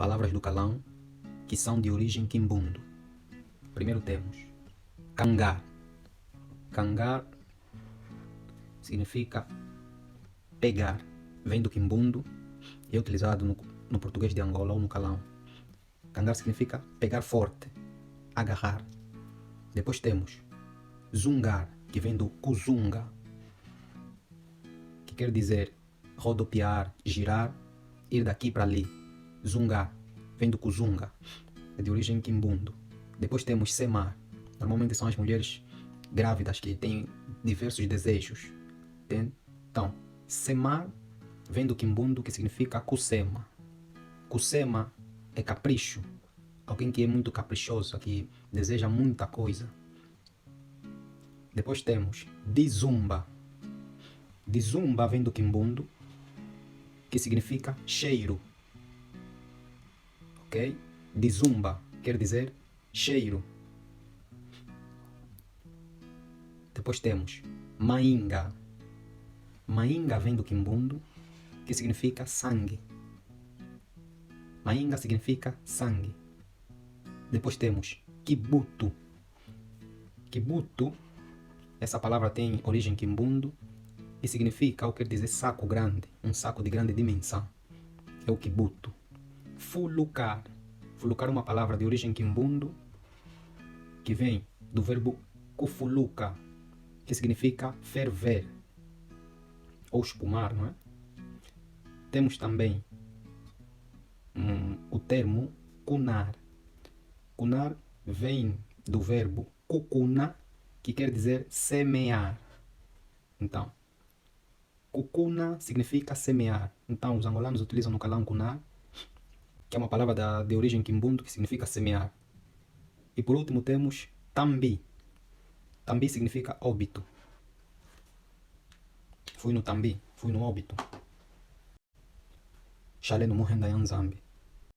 palavras do calão que são de origem quimbundo. Primeiro temos cangar. Cangar significa pegar. Vem do quimbundo e é utilizado no português de Angola ou no calão. Cangar significa pegar forte, agarrar. Depois temos zungar, que vem do kuzunga, que quer dizer rodopiar, girar, ir daqui para ali. Zungar, vem do kuzunga, é de origem quimbundo. Depois temos semar. Normalmente são as mulheres grávidas que têm diversos desejos. Então, semar vem do quimbundo, que significa kusema. Kusema é capricho. Alguém que é muito caprichoso, que deseja muita coisa. Depois temos dizumba. Dizumba vem do quimbundo, que significa cheiro. Ok? Dizumba quer dizer cheiro. Depois temos mainga. Mainga vem do quimbundo, que significa sangue. Mainga significa sangue. Depois temos kibutu. Kibutu, essa palavra tem origem quimbundo e significa ou quer dizer saco grande, um saco de grande dimensão. É o kibutu. Fulucar. Fulucar é uma palavra de origem quimbundo que vem do verbo kufuluka, que significa ferver ou espumar, não é? Temos também o termo kunar. Kunar vem do verbo kukuna, que quer dizer semear. Então, kukuna significa semear. Então, os angolanos utilizam no calão kunar, que é uma palavra de origem quimbundo, que significa semear. E por último temos tambi. Tambi significa óbito. Fui no tambi, fui no óbito. Xalé no morrendo em Zambi.